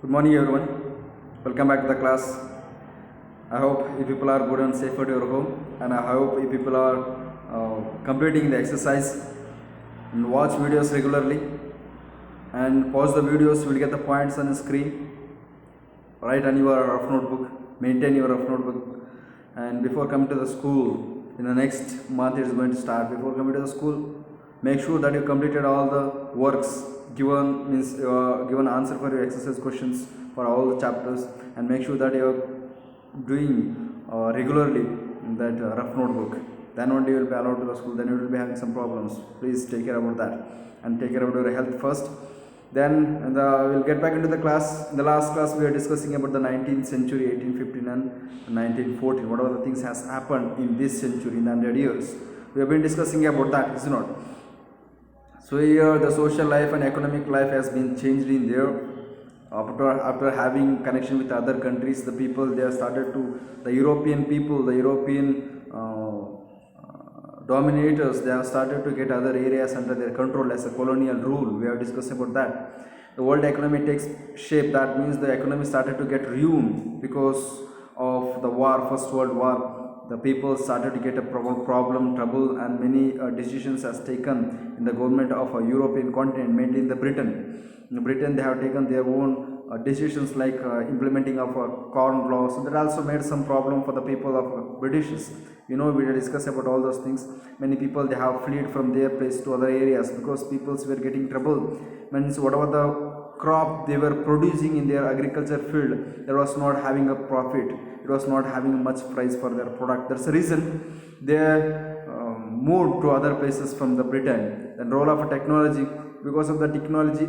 Good morning, everyone. Welcome back to the class. I hope you people are good and safe at your home, and I hope you people are completing the exercise and watch videos regularly and pause the videos. You will get the points on the screen. Write on your rough notebook. Maintain your rough notebook. And before coming to the school, in the next month it is going to start. Before coming to the school, make sure that you completed all the works given, means given answer for your exercise questions for all the chapters, and make sure that you are doing regularly that rough notebook. Then only you will be allowed to the school. Then you will be having some problems. Please take care about that and take care of your health first. Then we'll get back into the class. In the last class, we are discussing about the 19th century, 1815 and 1914. What are the things has happened in this century, in 100 years? We have been discussing about that, is it not? So here the social life and economic life has been changed in there. After having connection with other countries, the people they have started to, the European people, the European dominators, they have started to get other areas under their control as a colonial rule. We have discussed about that. The world economy takes shape. That means the economy started to get ruined because of the war, First World War. The people started to get a problem, trouble, and many decisions has taken in the government of a European continent, mainly in the Britain. In Britain, they have taken their own decisions like implementing of corn laws. So that also made some problem for the people of Britishes. We will discuss about all those things. Many people they have fled from their place to other areas because peoples were getting trouble. Means whatever the crop they were producing in their agriculture field, there was not having a profit. It was not having much price for their product. That's the reason they moved to other places from the Britain. The role of technology, because of the technology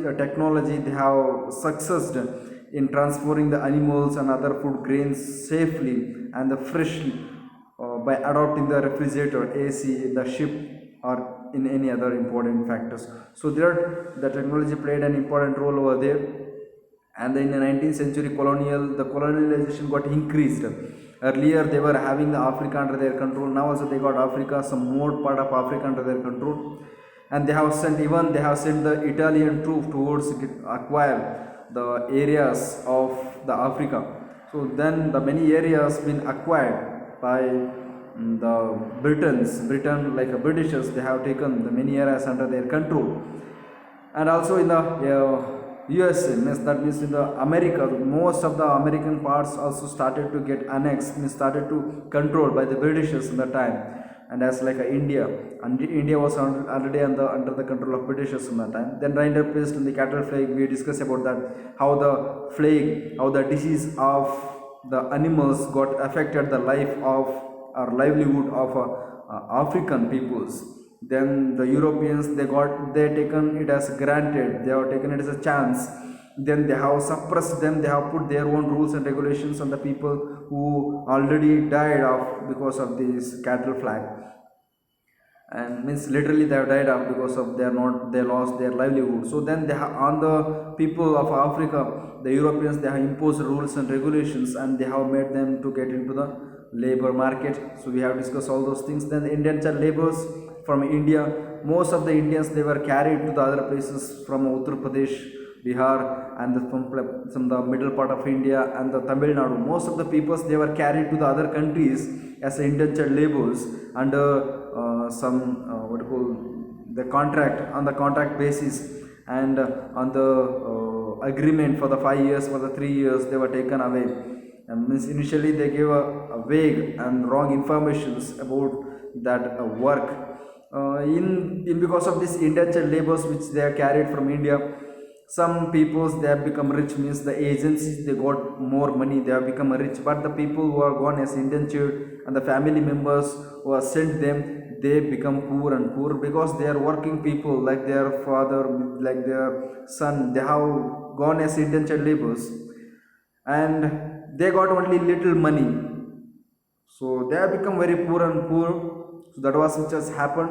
they have succeeded in transporting the animals and other food grains safely and the freshly by adopting the refrigerator, AC in the ship or in any other important factors. So there the technology played an important role over there. And then in the 19th century the colonialization got increased. Earlier they were having the Africa under their control. Now also they got Africa, some more part of Africa under their control. And they have sent the Italian troop towards acquire the areas of the Africa. So then the many areas been acquired by the Britain, like Britishers, they have taken the many areas under their control. And also in the USA, that means in the America, most of the American parts also started to get annexed, started to control by the Britishers in the time. And as like India, and India was already under the control of Britishers in that time. Then right up in the cattle plague, we discussed about that, how the disease of the animals got affected the life of or livelihood of African peoples. Then the Europeans they taken it as granted, they have taken it as a chance. Then they have suppressed them, they have put their own rules and regulations on the people who already died of because of this cattle flag. And means literally they have died off because of they lost their livelihood. So then they have on the people of Africa, the Europeans, they have imposed rules and regulations, and they have made them to get into the labor market. So we have discussed all those things. Then the Indian child laborers from India, most of the Indians they were carried to the other places from Uttar Pradesh, Bihar, and from the middle part of India and the Tamil Nadu. Most of the peoples they were carried to the other countries as Indian child laborers under some what do you call the contract basis, and on the agreement for the 5 years, for the 3 years they were taken away. And means initially they gave a vague and wrong informations about that work. In because of this indentured labors which they are carried from India, some peoples they have become rich, means the agencies they got more money, they have become rich. But the people who are gone as indentured and the family members who are sent them, they become poor and poor because they are working people like their father, like their son, they have gone as indentured labors and they got only little money. So they have become very poor and poor. So that was which has happened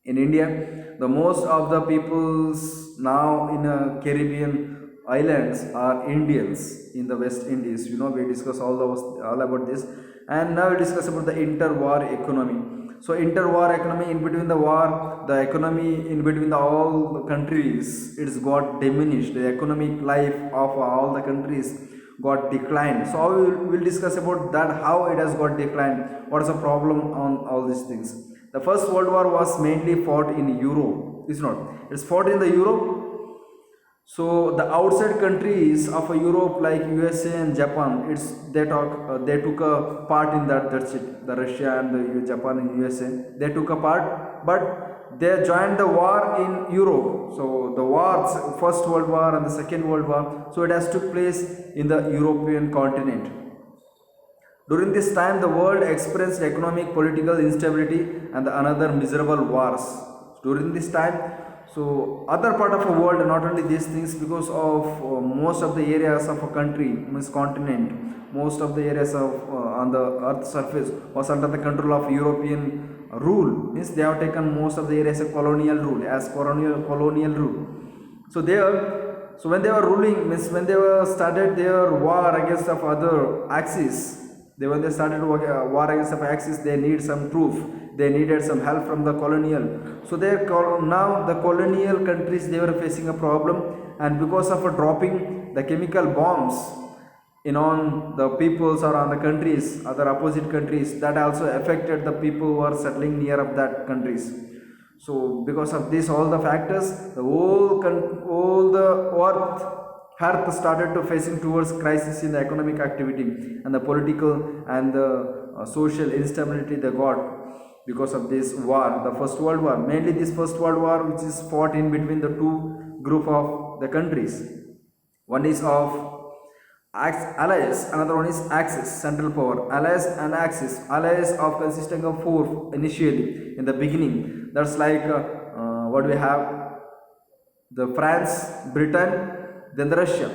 in India. The most of the peoples now in Caribbean islands are Indians in the West Indies. We discuss all about this, and now we discuss about the interwar economy. So interwar economy, in between the war, the economy in between all the countries, it's got diminished. The economic life of all the countries got declined. So how we'll discuss about that, how it has got declined, what is the problem on all these things. The first world war was mainly fought in Europe. It's not, it's fought in the Europe. So the outside countries of Europe like USA and Japan, they took a part in that. That's it. The Russia and the Japan and USA, they took a part, but they joined the war in Europe. So the wars, First World War and the Second World War, so it has took place in the European continent. During this time, the world experienced economic, political instability and another miserable wars. During this time, so other part of the world, not only these things, because of most of the areas of a country, means continent, most of the areas of on the earth surface was under the control of European rule. Means they have taken most of the areas of colonial rule, as colonial rule. So there, so when they were ruling, means when they were started their war against of other axis, when they started war against of axis, they need some proof, they needed some help from the colonial. So now the colonial countries, they were facing a problem, and because of dropping the chemical bombs in on the peoples or on the countries, other opposite countries, that also affected the people who are settling near of that countries. So because of this, all the factors, the whole the earth started to facing towards crisis in the economic activity and the political and the social instability they got because of this war, the First World War. Mainly this First World War, which is fought in between the two group of the countries. One is of Allies, another one is Axis, Central Power. Allies and Axis. Allies of consisting of four initially in the beginning. That's like what we have, the France, Britain, then the Russia.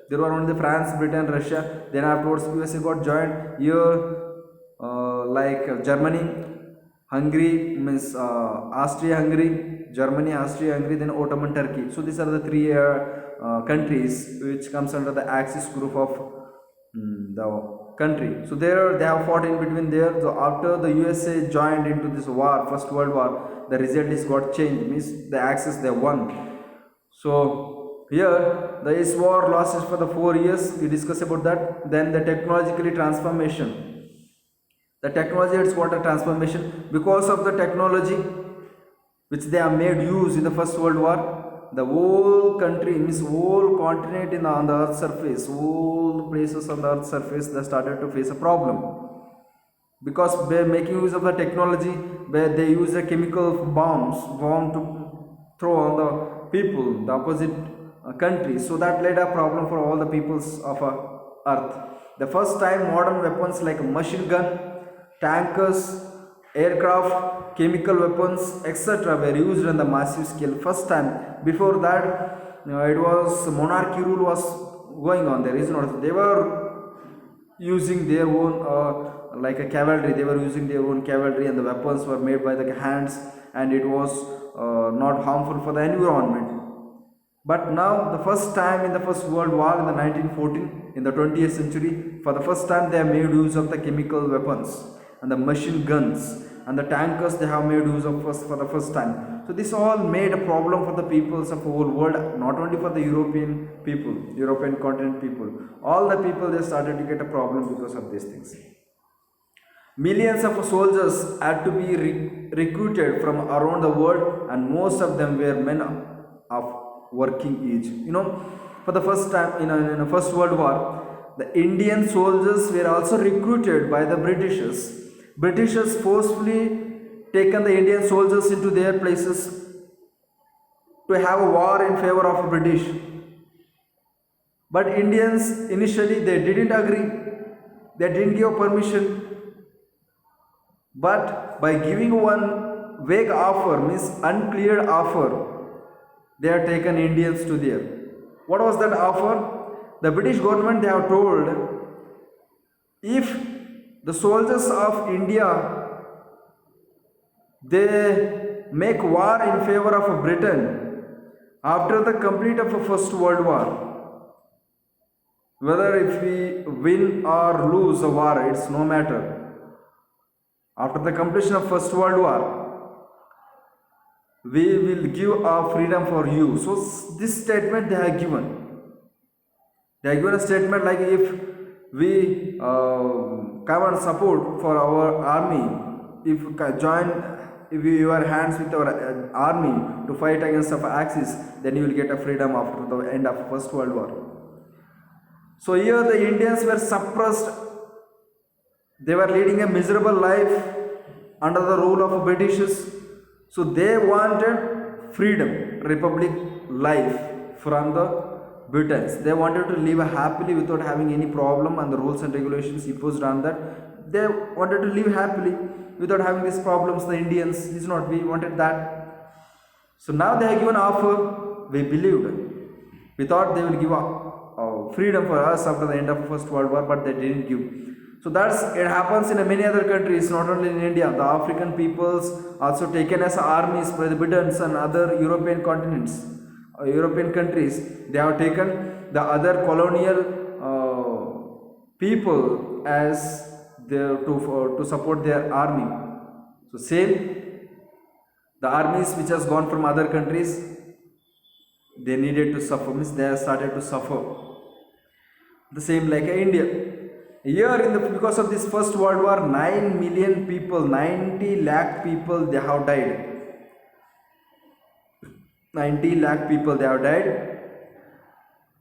There were only the France, Britain, Russia. Then afterwards USA got joined. Here like Germany, Hungary, means Austria-Hungary, Germany, Austria-Hungary, then Ottoman Turkey. So these are the three countries which comes under the Axis group of the country. So there they have fought in between there. So after the USA joined into this war, First World War, the result is got changed. Means the Axis, they won. So here the war lasted for the 4 years. We discuss about that. Then the technologically transformation. The technology, it's got a transformation because of the technology which they have made use in the First World War. The whole country, means whole continent on the earth surface, all places on the earth surface, they started to face a problem. Because by making use of the technology, where they use the chemical bomb to throw on the people, the opposite country. So that led a problem for all the peoples of earth. The first time modern weapons like machine gun, tankers, aircraft, chemical weapons, etc. were used on the massive scale. First time. Before that, it was monarchy rule was going on. There is not. They were using their own like a cavalry. They were using their own cavalry, and the weapons were made by the hands, and it was not harmful for the environment. But now, the first time in the First World War in the 1914, in the 20th century, for the first time they have made use of the chemical weapons and the machine guns and the tankers. They have made use of for the first time. So this all made a problem for the peoples of the whole world, not only for the European people, European continent people. All the people, they started to get a problem because of these things. Millions of soldiers had to be recruited from around the world, and most of them were men of working age. For the first time in the First World War, the Indian soldiers were also recruited by the Britishers. Britishers forcefully taken the Indian soldiers into their places to have a war in favor of British. But Indians initially, they didn't agree. They didn't give permission. But by giving one vague offer, means uncleared offer, they have taken Indians to there. What was that offer? The British government, they have told, if the soldiers of India, they make war in favor of Britain after the complete of a First World War, whether if we win or lose a war, it's no matter. After the completion of First World War, we will give our freedom for you. So this statement they have given. They have given a statement like, if we come and support for our army, if join, if you your hands with our army to fight against of Axis, then you will get a freedom after the end of First World War. So here the Indians were suppressed. They were leading a miserable life under the rule of Britishers. So they wanted freedom, republic life from the Britons. They wanted to live happily without having any problem, and the rules and regulations imposed on that. They wanted to live happily without having these problems. The Indians is not. We wanted that. So now they have given offer. We believed. We thought they will give freedom for us after the end of First World War, but they didn't give. So it happens in many other countries, not only in India. The African peoples also taken as armies by the Britons and other European continents, European countries. They have taken the other colonial people as to support their army. So same, the armies which has gone from other countries, they needed to suffer, means they have started to suffer. The same like India. Here because of this First World War, 9 million people, 90 lakh people, they have died. 90 lakh people they have died.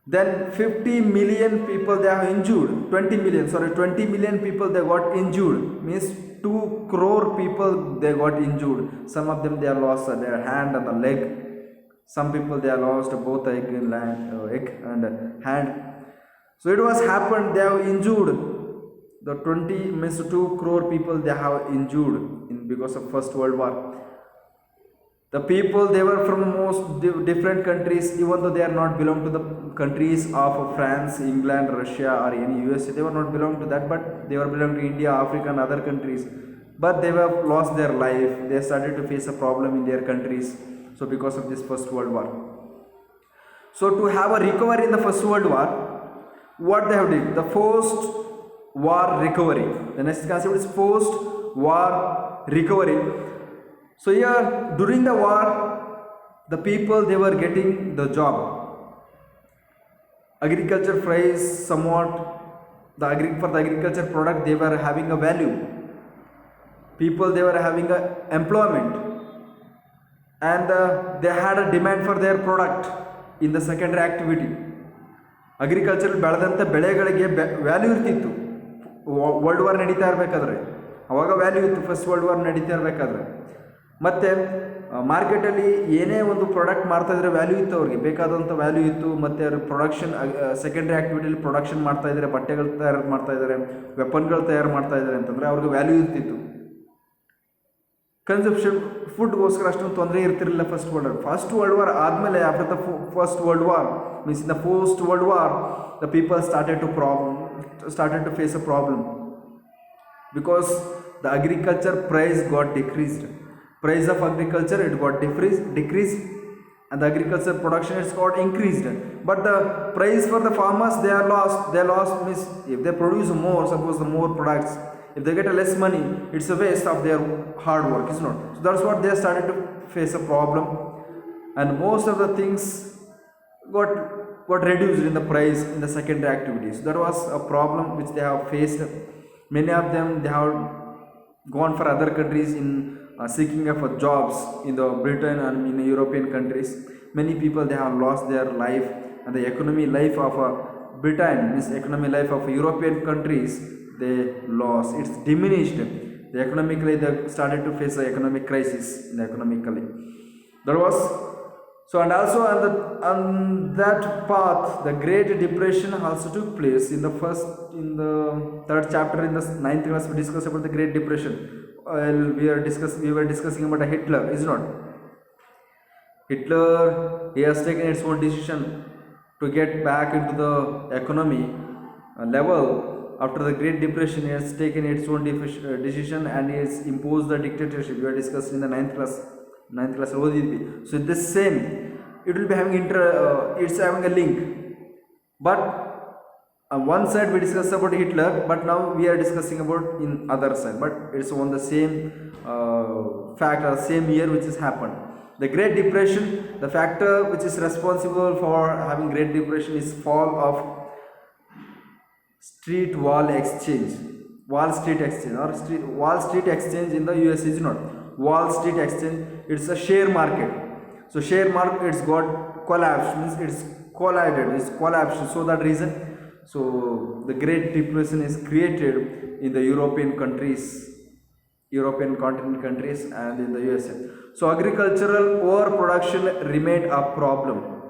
Then 50 million people they have injured. 20 million people they got injured. Means 2 crore people they got injured. Some of them they have lost their hand and the leg. Some people they have lost both egg and hand. So it was happened, they have injured. The 2 crore people they have injured because of First World War. The people, they were from most different countries, even though they are not belong to the countries of France, England, Russia or any USA. They were not belong to that, but they were belong to India, Africa and other countries. But they have lost their life. They started to face a problem in their countries. So because of this First World War. So to have a recovery in the First World War, what they have did? The post war recovery. The next concept is post war recovery. So here during the war, the people they were getting the job. Agriculture price somewhat, for the agriculture product they were having a value. People they were having a employment, and they had a demand for their product in the secondary activity. Agriculture ಬೆಳೆದಂಥ ಬೆಳೆಗಳಿಗೆ value ಇರ್ತಿತ್ತು. World war ನಡೀತಾ ಇರಬೇಕಾದ್ರೆ ಅವಾಗ value ಇತ್ತು. First world war ನಡೀತಾ ಇರಬೇಕಾದ್ರೆ ಮತ್ತು ಮಾರ್ಕೆಟಲ್ಲಿ ಏನೇ ಒಂದು ಪ್ರಾಡಕ್ಟ್ ಮಾಡ್ತಾಯಿದ್ರೆ ವ್ಯಾಲ್ಯೂ ಇತ್ತು, ಅವ್ರಿಗೆ ಬೇಕಾದಂಥ ವ್ಯಾಲ್ಯೂ ಇತ್ತು. ಮತ್ತು ಅವರು ಪ್ರೊಡಕ್ಷನ್ ಸೆಕೆಂಡ್ರಿ ಆ್ಯಕ್ಟಿವಿಟಿಯಲ್ಲಿ ಪ್ರೊಡಕ್ಷನ್ ಮಾಡ್ತಾಯಿದ್ದಾರೆ, ಬಟ್ಟೆಗಳು ತಯಾರು ಮಾಡ್ತಾಯಿದ್ದಾರೆ, ವೆಪನ್ಗಳು ತಯಾರು ಮಾಡ್ತಾಯಿದ್ದಾರೆ ಅಂತಂದರೆ ಅವ್ರಿಗೆ ವ್ಯಾಲ್ಯೂ ಇರ್ತಿತ್ತು. ಕನ್ಸಂಪ್ಷನ್ ಫುಡ್ಗೋಸ್ಕರ ಅಷ್ಟೊಂದು ತೊಂದರೆ ಇರ್ತಿರಲಿಲ್ಲ ಫಸ್ಟ್ ವರ್ಲ್ಡ್ ವಾರ್ ಆದಮೇಲೆ. After the first world war means in the post world war, the people started to face a problem because the agriculture price got decreased. Price of agriculture it got decreased, and the agriculture production it's got increased, but the price for the farmers they lost. Means if they produce more, suppose the more products, if they get a less money, it's a waste of their hard work, is not. So that's what they started to face a problem, and most of the things got reduced in the price in the secondary activities. That was a problem which they have faced. Many of them they have gone for other countries in seeking for jobs in the Britain and in the European countries. Many people they have lost their life, and the economy life of Britain, means economy life of European countries, they lost. It's diminished. The economically they started to face the economic crisis economically. There was so, and also on that path, the Great Depression also took place. In the third chapter in the 9th class, we discussed about the Great Depression. We were discussing about Hitler, is not? Hitler, he has taken its own decision to get back into the economy level. After the Great Depression, he has taken its own decision and he has imposed the dictatorship. We were discussing in the 9th class. So the same, it will be having it's having a link, but on one side we discussed about Hitler, but now we are discussing about in other side, but it's on the same fact or same year which has happened. The Great Depression, the factor which is responsible for having Great Depression is fall of street wall exchange, Wall Street Exchange, or Wall Street Exchange in the US is not Wall Street Exchange, it's a share market. So share market, it's got collapsed, means it's collided, it's collapsed. So that reason, so the Great Depression is created in the European countries, European continent countries, and in the USA. So agricultural overproduction remained a problem.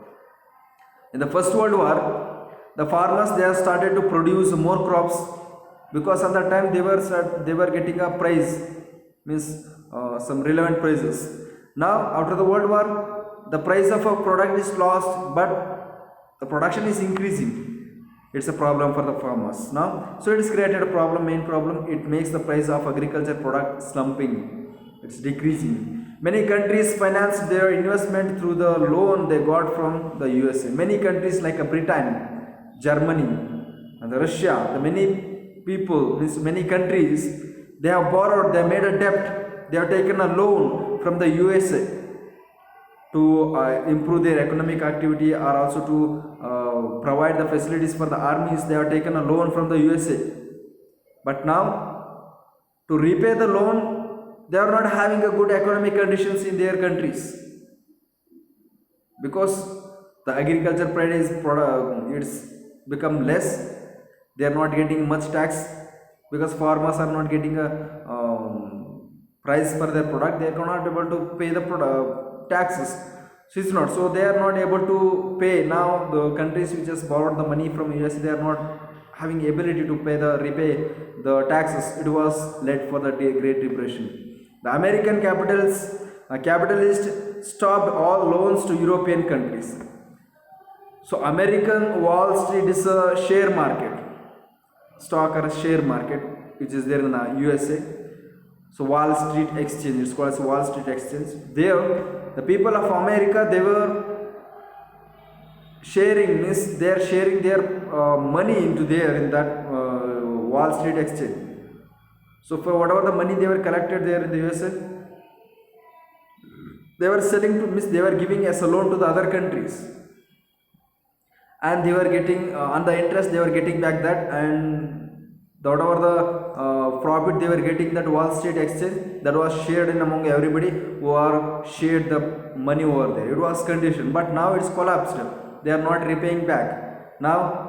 In the First World War, the farmers they have started to produce more crops, because at that time they were getting a price, means some relevant prices. Now after the World War, the price of a product is lost, but the production is increasing. It's a problem for the farmers now. So it is created a problem, main problem. It makes the price of agriculture product slumping. It's decreasing. Many countries finance their investment through the loan they got from the USA. Many countries like Britain, Germany, and Russia, the many people, means many countries, they have borrowed, they made a debt, they have taken a loan from the USA to improve their economic activity, or also to provide the facilities for the armies. They have taken a loan from the USA, but now to repay the loan, they are not having a good economic conditions in their countries, because the agriculture price it's become less. They are not getting much tax, because farmers are not getting a price for their product. They cannot able to pay the taxes. So it's not, so they are not able to pay. Now the countries which has borrowed the money from US, they are not having ability to repay the taxes. It was led for the Great Depression. The American capitalists stopped all loans to European countries. So American Wall Street is a share market, stock or share market, which is there in the USA. So Wall Street Exchange, it's called as Wall Street Exchange. There, the people of America, they were sharing, means they are sharing their money into there in that Wall Street Exchange. So for whatever the money they were collected there in the USA, they were selling to, means they were giving as a loan to the other countries, and they were getting on the interest, they were getting back that, and whatever the profit they were getting, that Wall Street Exchange, that was shared in among everybody who are shared the money over there. It was conditioned, but now it's collapsed. They are not repaying back. Now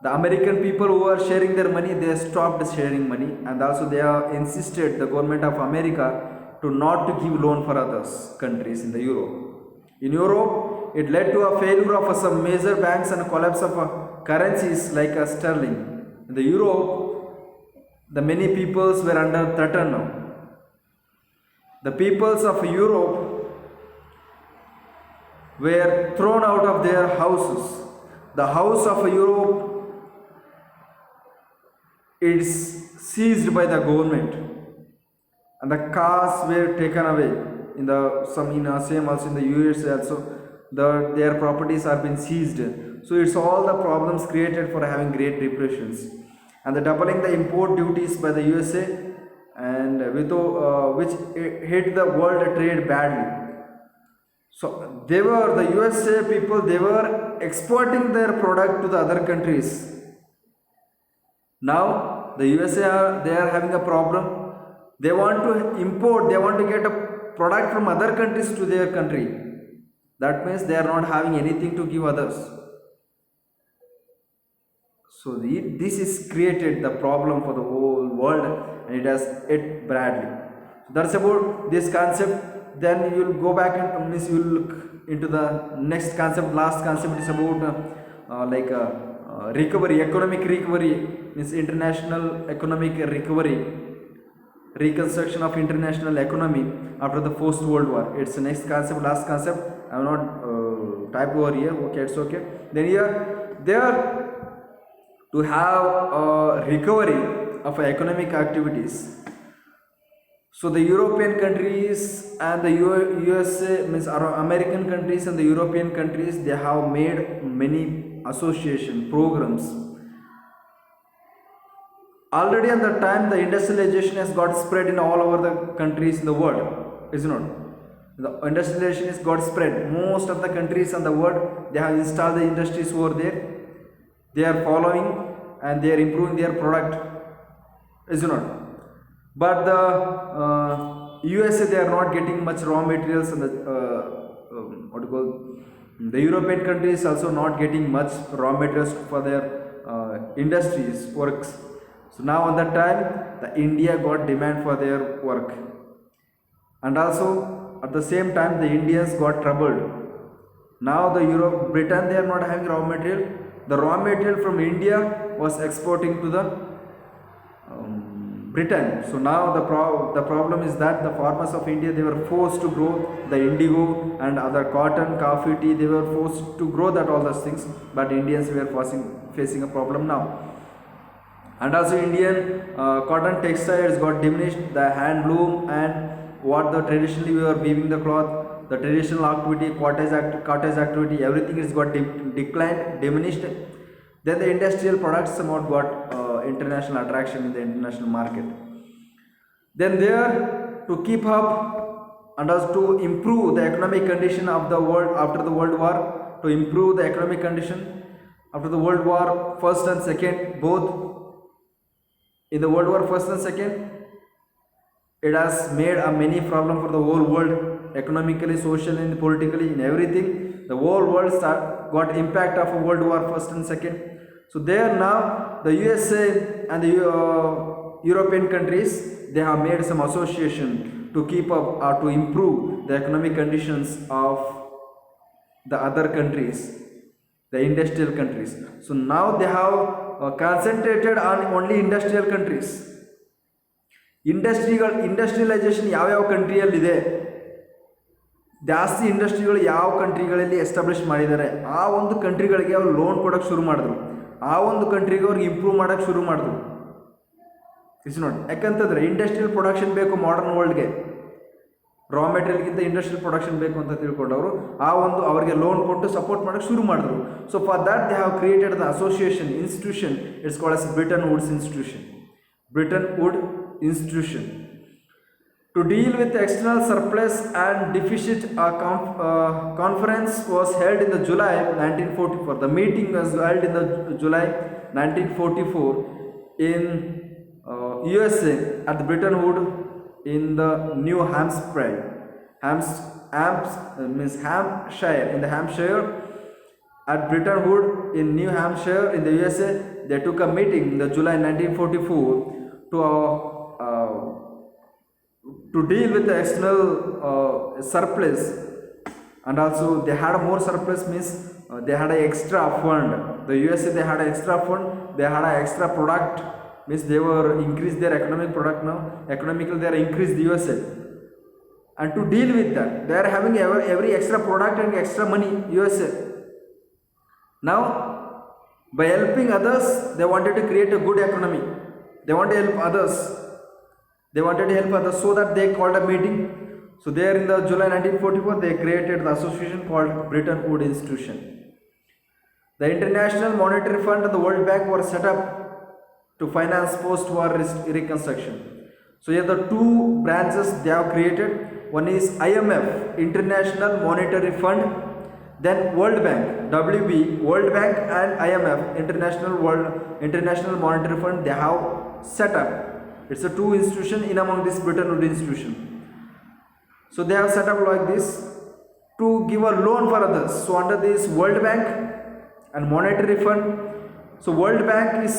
the American people who are sharing their money, they stopped sharing money, and also they have insisted, the government of America, to not to give loan for others countries in the Europe. In Europe, it led to a failure of some major banks and collapse of currencies like sterling. In the Europe, the many peoples were under threat now. The peoples of Europe were thrown out of their houses. The house of Europe is seized by the government, and the cars were taken away. In the same also in the USA also, their properties have been seized. So it's all the problems created for having Great Depressions, and the doubling the import duties by the USA, and which hit the world trade badly. So the USA people, they were exporting their product to the other countries. Now the USA they are having a problem. They want to import, they want to get a product from other countries to their country. That means they are not having anything to give others. So this is created the problem for the whole world, and it has hit badly. So that's about this concept. Then you will go back and you will look into the next concept. Last concept is about recovery, economic recovery, means international economic recovery, reconstruction of international economy after the post World War. It's the next concept, last concept. I have not typed over here. Okay, it's okay. Then here there to have a recovery of economic activities. So the European countries and the USA, means American countries and the European countries, they have made many association, programs. Already at the time the industrialization has got spread in all over the countries in the world, is it not? The industrialization has got spread. Most of the countries in the world, they have installed the industries over there. They are following and they are improving their product, is it not? But the USA, they are not getting much raw materials, and the what you call, the European countries also not getting much raw materials for their industries works. So now at that time the India got demand for their work, and also at the same time the Indians got troubled. Now the Europe, Britain, they are not having raw material. The raw material from India was exporting to the Britain. So now the problem is that the farmers of India, they were forced to grow the indigo and other cotton, coffee, tea. They were forced to grow that all those things. But Indians were facing a problem now. And also Indian cotton textiles got diminished. The handloom and what the traditionally we were weaving the cloth, the traditional activity, cottage activity, everything is got declined, diminished. Then the industrial products somewhat got international attraction in the international market. Then there, to keep up and also to improve the economic condition of the world after the World War, to improve the economic condition after the World War first and second, both in the World War first and second, it has made a many problem for the whole world, economically, socially, and politically, in everything. The whole world got impact of World War first and second. So there now the USA and the European countries, they have made some association to keep up or to improve the economic conditions of the other countries, the industrial countries. So now they have concentrated on only industrial countries. Industrialisation ಯಾವ್ಯಾವ ಕಂಟ್ರಿಯಲ್ಲಿದೆ, ಜಾಸ್ತಿ ಇಂಡಸ್ಟ್ರಿಗಳು ಯಾವ ಕಂಟ್ರಿಗಳಲ್ಲಿ establish ಮಾಡಿದ್ದಾರೆ, ಆ ಒಂದು ಕಂಟ್ರಿಗಳಿಗೆ ಅವರು loan ಕೊಡೋಕ್ಕೆ ಶುರು ಮಾಡಿದ್ರು, ಆ ಒಂದು ಕಂಟ್ರಿಗೆ ಅವ್ರಿಗೆ ಇಂಪ್ರೂವ್ ಮಾಡೋಕ್ಕೆ ಶುರು ಮಾಡಿದ್ರು. ಇಟ್ಸ್ ನೋಡಿ, ಯಾಕಂತಂದರೆ ಇಂಡಸ್ಟ್ರಿಯಲ್ ಪ್ರೊಡಕ್ಷನ್ ಬೇಕು ಮಾಡರ್ನ್ ವರ್ಲ್ಡ್ಗೆ, ರಾ ಮೆಟೀರಿಯಲ್ಗಿಂತ ಇಂಡಸ್ಟ್ರಿಯಲ್ ಪ್ರೊಡಕ್ಷನ್ ಬೇಕು ಅಂತ ತಿಳ್ಕೊಂಡವರು ಆ ಒಂದು ಅವರಿಗೆ ಲೋನ್ ಕೊಟ್ಟು ಸಪೋರ್ಟ್ ಮಾಡೋಕ್ಕೆ ಶುರು ಮಾಡಿದ್ರು. So for that they have created the association institution, it's called as Bretton Woods institution. Bretton Wood institution to deal with external surplus and deficit. A conference was held in the July 1944. The meeting was held in the July 1944 in USA at the Bretton Woods in the New Hampshire, Hampshire, in the Hampshire. At Bretton Woods in New Hampshire in the USA, they took a meeting in the July 1944 to deal with the external surplus, and also they had a more surplus, means they had an extra fund. The USA, they had an extra fund, they had an extra product, means they were increased their economic product. Now economically they are increased the USA, and to deal with that they are having every extra product and extra money USA. Now by helping others, they wanted to create a good economy. They want to help others. They wanted to help others, so that they called a meeting. So there in the July 1944, they created the association called Bretton Woods Institution. The International Monetary Fund and the World Bank were set up to finance post-war reconstruction. So here the two branches they have created. One is IMF, International Monetary Fund, then World Bank, WB, World Bank, and IMF, International Monetary Fund, they have set up. It's a two institution in among this Bretton Woods institution. So they have set up like this to give a loan for others. So under this World Bank and Monetary Fund, so World Bank is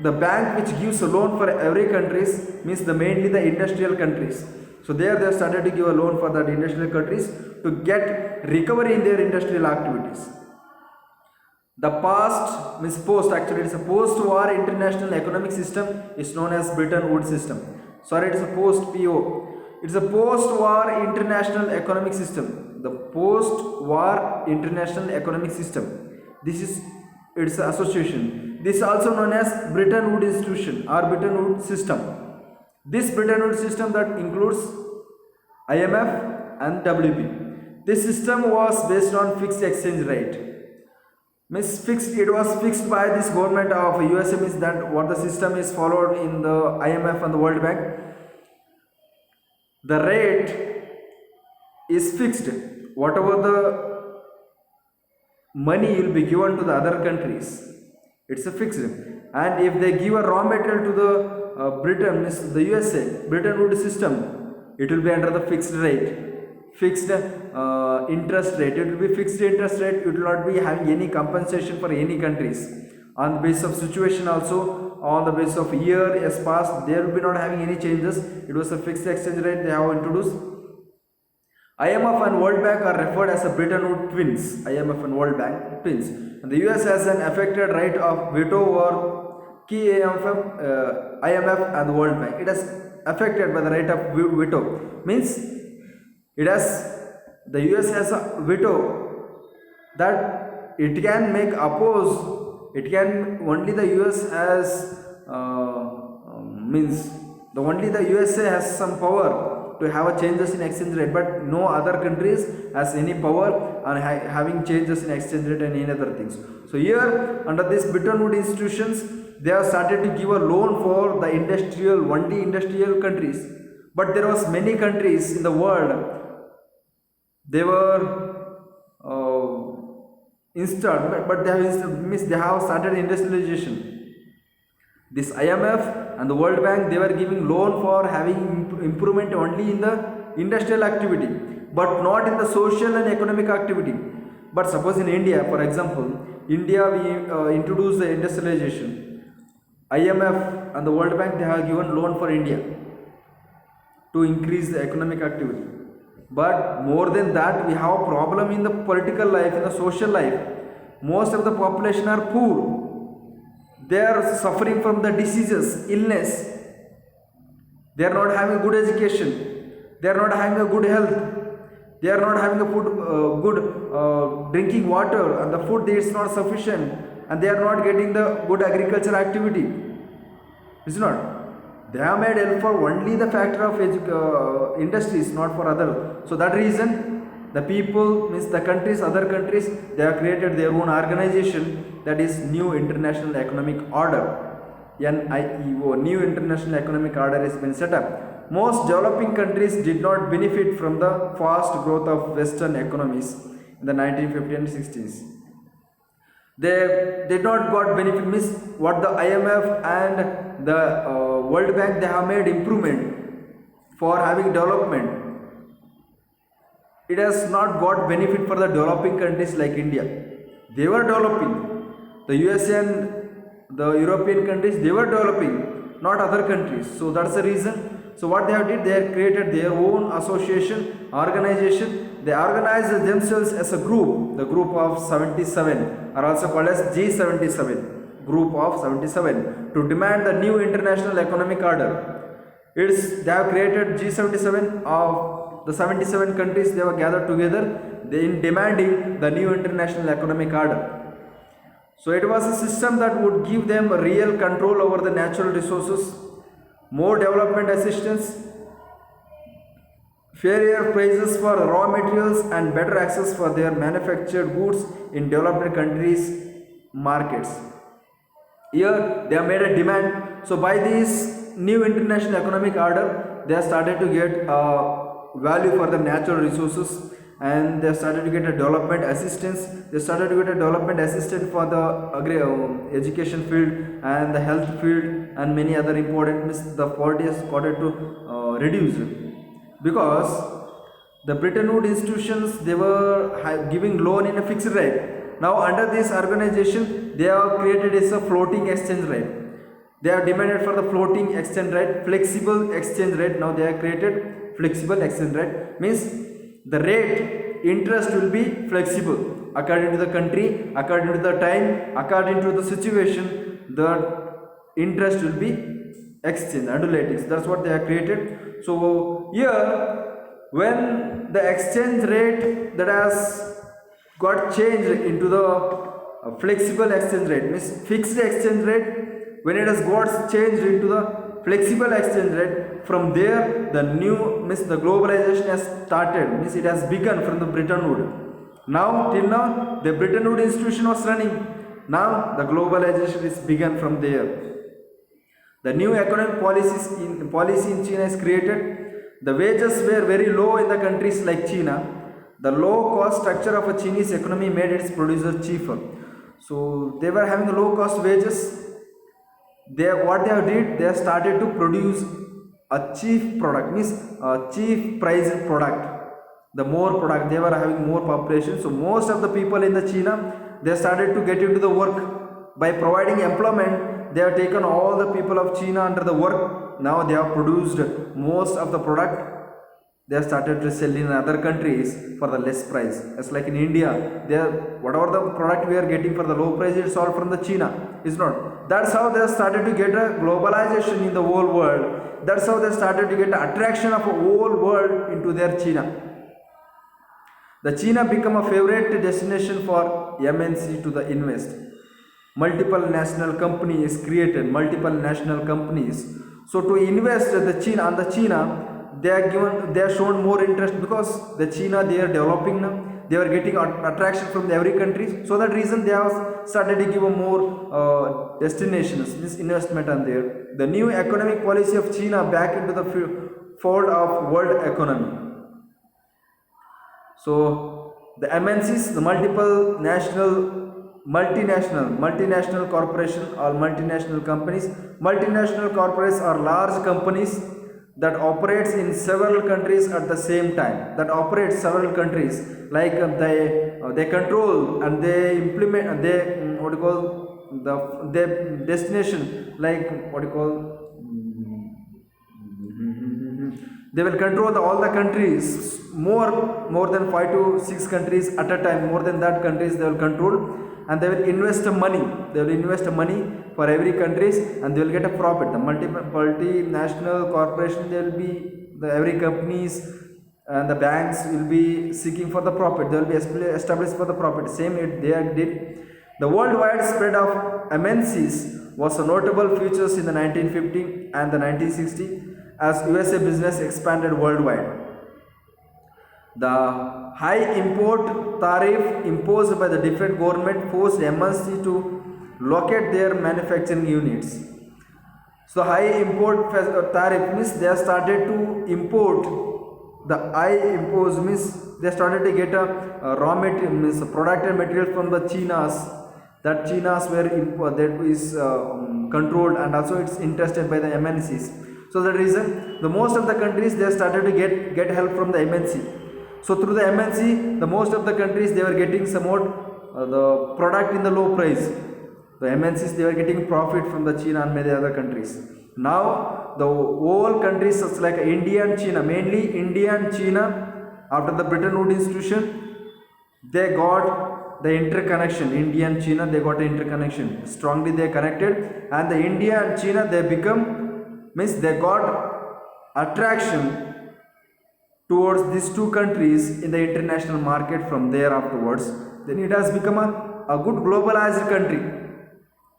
the bank which gives a loan for every countries, means the mainly the industrial countries. So there they started to give a loan for the industrial countries to get recovery in their industrial activities. The past, means post, actually it's a post-war international economic system is known as Bretton Woods system. Sorry, it's a post-PO. It's a post-war international economic system. The post-war international economic system. This is its association. This is also known as Bretton Woods institution or Bretton Woods system. This Bretton Woods system that includes IMF and WB. This system was based on fixed exchange rate. Means fixed, it was fixed by this government of USA, means that what the system is followed in the IMF and the World Bank. The rate is fixed. Whatever the money will be given to the other countries, it's a fixed. And if they give a raw material to the Britain, means the USA, Britain Woods system, it will be under the fixed rate, fixed interest rate. It will be fixed interest rate. It will not be having any compensation for any countries on the basis of situation. Also on the basis of year has passed, there will be not having any changes. It was a fixed exchange rate they have introduced. IMF and World Bank are referred as the Bretton Woods twins. IMF and World Bank twins. And the US has an affected right of veto over key IMF and the World Bank. It has affected by the right of veto. Means it has, the US has a veto that it can make oppose. It can only the US has means the only the USA has some power to have a changes in exchange rate, but no other countries has any power on having changes in exchange rate and any other things. So here under this Bretton Woods institutions, they have started to give a loan for the industrial, only industrial countries. But there was many countries in the world, they were installed, but they have started industrialization. This IMF and the World Bank, they were giving loan for having improvement only in the industrial activity, but not in the social and economic activity. But suppose in India, for example, India we introduced the industrialization. IMF and the World Bank, they have given loan for India to increase the economic activity. But more than that, we have a problem in the political life, in the social life. Most of the population are poor. They are suffering from the diseases, illness. They are not having good education. They are not having a good health. They are not having a good drinking water, and the food is not sufficient, and they are not getting the good agriculture activity. Is not. They have made help for only the factor of industries, not for other. So that reason, the people, means the countries, other countries, they have created their own organization, that is New International Economic Order, NIEO. New International Economic Order has been set up. Most developing countries did not benefit from the fast growth of Western economies in the 1950s and 60s. They did not got benefit, means what the IMF and the World Bank, they have made improvement for having development. It has not got benefit for the developing countries like India. They were developing. The USA and the European countries, they were developing, not other countries. So that's the reason. So what they have did, they have created their own association, organization. They organized themselves as a group. The group of 77 are also called as G77. Group of 77 to demand the new international economic order. They have created G77 of the 77 countries. They were gathered together in demanding the new international economic order. So it was a system that would give them real control over the natural resources, more development assistance, fairer prices for raw materials, and better access for their manufactured goods in developed countries' markets. Here they have made a demand. So by this new international economic order, they have started to get value for the natural resources, and they started to get a development assistance. They started to get a development assistance for the education field and the health field and many other important. The poverty has started to reduce, because the Bretton Woods institutions, they were giving loan in a fixed rate. Now under this organization, they have created is a floating exchange rate. They have demanded for the floating exchange rate, flexible exchange rate. Now they have created flexible exchange rate, means the rate interest will be flexible according to the country, according to the time, according to the situation. The interest will be exchange, undulating. That's what they have created. So here, when the exchange rate that has got changed into the flexible exchange rate, means fixed exchange rate, when it has got changed into the flexible exchange rate, from there the new, means the globalization has started, means it has begun from the Bretton Woods. Now, till now, the Bretton Woods institution was running. Now, the globalization is begun from there. The new economic policy in China is created. The wages were very low in the countries like China. The low cost structure of a Chinese economy made its producers cheaper. So they were having low cost wages. What they have did, they have started to produce a cheap product, means a cheap price product. The more product, they were having more population. So most of the people in the China, they started to get into the work. By providing employment, they have taken all the people of China under the work. Now they have produced most of the product. They have started to sell in other countries for the less price. It's like in India, they are, whatever the product we are getting for the low price, it's all from the China. It's not. That's how they have started to get a globalization in the whole world. That's how they started to get the attraction of a whole world into their China. The China become a favorite destination for MNC to the invest. Multiple national companies created, multiple national companies. So to invest on the China, they are shown more interest because the China, they are developing now. They are getting attraction from every country. So that reason they have started to give a more destinations, this investment on there. The new economic policy of China back into the fold of world economy. So the MNCs, the multinational corporation or multinational companies. Multinational corporates are large companies that operates in several countries at the same time. That operates several countries, like they control and they implement and they what you call their destination, like what you call. They will control all the countries, more than 5 to 6 countries at a time. More than that countries they will control, and they will invest money. They will invest money for every countries, and they will get a profit. The multinational corporation, they will be every companies and the banks will be seeking for the profit. They will be established for the profit. Same they did. The worldwide spread of MNCs was a notable features in the 1950 and the 1960 as USA business expanded worldwide. The high import tariff imposed by the different government forced MNC to locate their manufacturing units. So high import tariff means they have started to import. The high impose means they started to get a raw material, means product and material from the Chinas. That Chinas were that is controlled, and also it's interested by the MNCs. So the reason, the most of the countries they started to get help from the MNC. So through the MNC, the most of the countries they were getting somewhat the product in the low price. The MNCs they were getting profit from the China and many other countries. Now the whole countries such like India and China, mainly India and China, after the Bretton Woods institution, they got the interconnection. India and China, they got the interconnection. Strongly they connected, and the India and China they become, means they got attraction towards these two countries in the international market from there afterwards. Then it has become a good globalized country.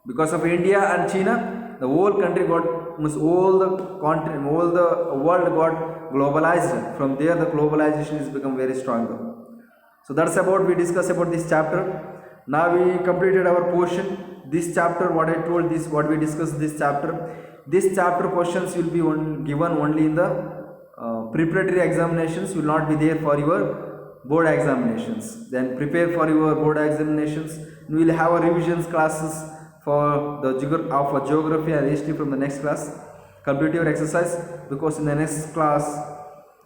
Because of India and China, the whole country got, means all the continent, all the world got globalized. From there the globalization has become very stronger. So that's about, we discuss about this chapter. Now we completed our portion. This chapter, what I told, this what we discussed this chapter. This chapter questions will be given only in the preparatory examinations, will not be there for your board examinations. Then prepare for your board examinations. We will have a revisions classes for the geography and history from the next class. Complete your exercise, because in the next class,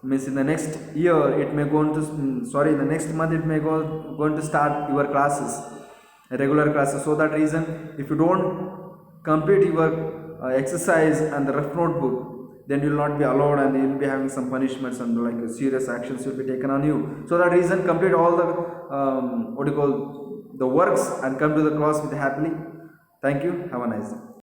means in the next year it may go into in the next month it may going to start your classes, regular classes. So that reason, if you don't complete your exercise and the rough notebook, then you will not be allowed, and you will be having some punishments and like serious actions will be taken on you. So that reason, complete all the the works and come to the class with happily. Thank you. Have a nice day.